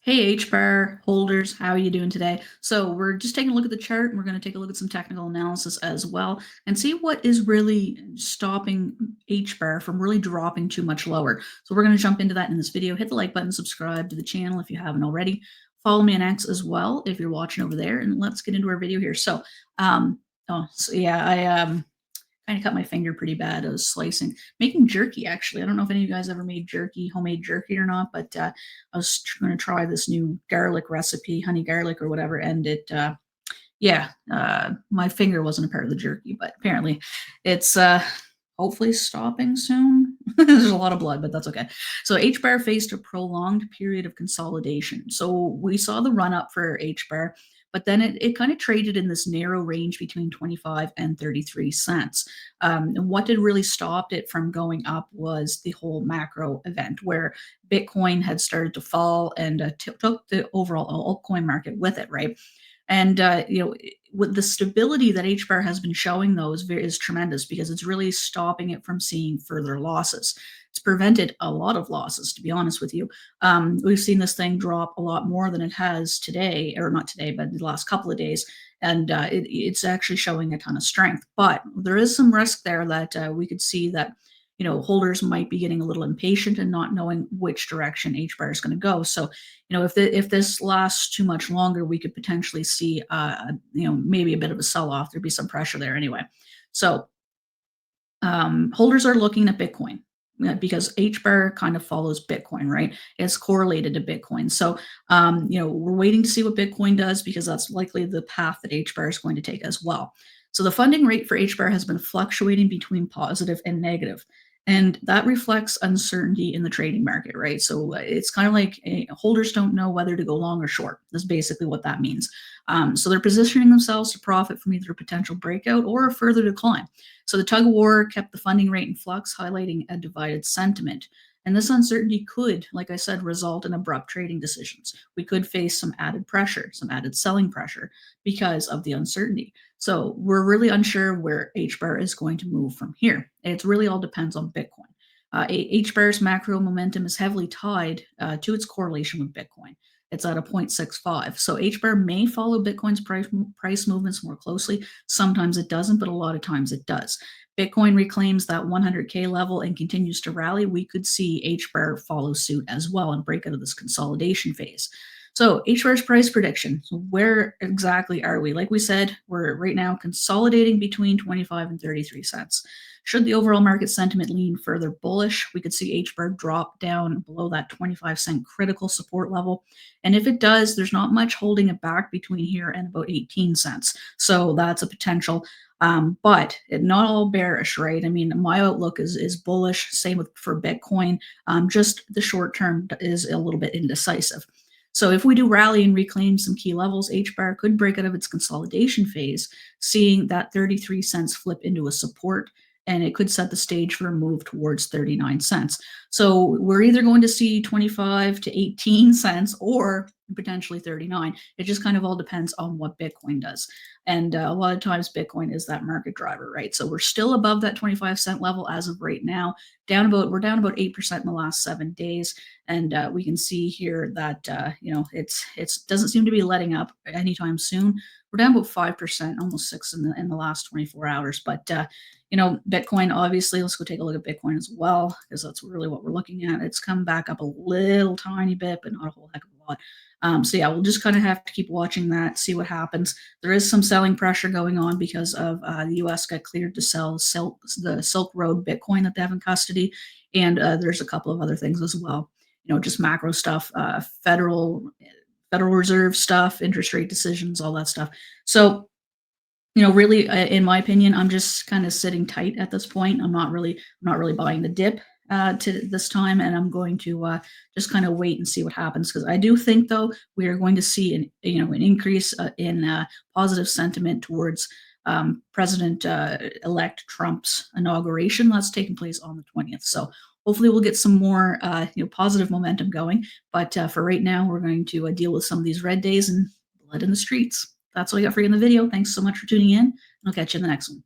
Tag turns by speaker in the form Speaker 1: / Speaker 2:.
Speaker 1: Hey HBAR holders, how are you doing today? So we're just taking a look at the chart and we're going to take a look at some technical analysis as well and see what is really stopping HBAR from really dropping too much lower. So we're going to jump into that in this video. Hit the like button, subscribe to the channel if you haven't already. Follow me on X as well if you're watching over there, and let's get into our video here. I kind of cut my finger pretty bad. I was making jerky actually. I don't know if any of you guys ever made jerky, homemade jerky or not, but I was going to try this new garlic recipe, honey garlic or whatever, and my finger wasn't a part of the jerky, but apparently it's hopefully stopping soon. There's a lot of blood, but that's okay. So HBAR faced a prolonged period of consolidation. So we saw the run up for HBAR, but then it kind of traded in this narrow range between 25 and 33 cents. And what did really stopped it from going up was the whole macro event where Bitcoin had started to fall and took the overall altcoin market with it, right? And with the stability that HBAR has been showing, though, is tremendous because it's really stopping it from seeing further losses. It's prevented a lot of losses, to be honest with you. We've seen this thing drop a lot more than it has today, or not today, but the last couple of days, and it's actually showing a ton of strength. But there is some risk there that we could see that holders might be getting a little impatient and not knowing which direction HBAR is going to go. So, if this lasts too much longer, we could potentially see, maybe a bit of a sell-off. There'd be some pressure there anyway. So, holders are looking at Bitcoin because HBAR kind of follows Bitcoin, right? It's correlated to Bitcoin. So, we're waiting to see what Bitcoin does because that's likely the path that HBAR is going to take as well. So the funding rate for HBAR has been fluctuating between positive and negative. And that reflects uncertainty in the trading market, right? So it's kind of like holders don't know whether to go long or short. That's basically what that means. So they're positioning themselves to profit from either a potential breakout or a further decline. So the tug of war kept the funding rate in flux, highlighting a divided sentiment. And this uncertainty could, like I said, result in abrupt trading decisions. We could face some added pressure, some added selling pressure because of the uncertainty. So we're really unsure where HBAR is going to move from here. It really all depends on Bitcoin. HBAR's macro momentum is heavily tied to its correlation with Bitcoin. It's at a 0.65. So HBAR may follow Bitcoin's price movements more closely. Sometimes it doesn't, but a lot of times it does. Bitcoin reclaims that 100K level and continues to rally. We could see HBAR follow suit as well and break out of this consolidation phase. So HBAR's price prediction. So where exactly are we? Like we said, we're right now consolidating between 25 and 33 cents. Should the overall market sentiment lean further bullish, we could see HBAR drop down below that 25-cent critical support level. And if it does, there's not much holding it back between here and about 18 cents. So that's a potential. But not all bearish, right? I mean, my outlook is bullish. Same for Bitcoin. Just the short term is a little bit indecisive. So if we do rally and reclaim some key levels, HBAR could break out of its consolidation phase, seeing that 33 cents flip into a support, and it could set the stage for a move towards 39 cents. So we're either going to see 25 to 18 cents or potentially 39. It just kind of all depends on what Bitcoin does. And a lot of times Bitcoin is that market driver, right? So we're still above that 25-cent level as of right now. We're down about 8% in the last 7 days. And we can see here that, it doesn't seem to be letting up anytime soon. We're down about 5%, almost 6% in the last 24 hours. But, Bitcoin, obviously, let's go take a look at Bitcoin as well, because that's really what we're looking at. It's come back up a little tiny bit, but not a whole heck of a lot. We'll just kind of have to keep watching that, see what happens. There is some selling pressure going on because of the U.S. got cleared to sell the Silk Road Bitcoin that they have in custody, and there's a couple of other things as well. Just macro stuff, Federal Reserve stuff, interest rate decisions, all that stuff. So, really, in my opinion, I'm just kind of sitting tight at this point. I'm not really buying the dip to this time, and I'm going to just kind of wait and see what happens, because I do think, though, we are going to see an increase in positive sentiment towards President-elect Trump's inauguration that's taking place on the 20th. So hopefully we'll get some more positive momentum going. But for right now, we're going to deal with some of these red days and blood in the streets. That's all I got for you in the video. Thanks so much for tuning in, and I'll catch you in the next one.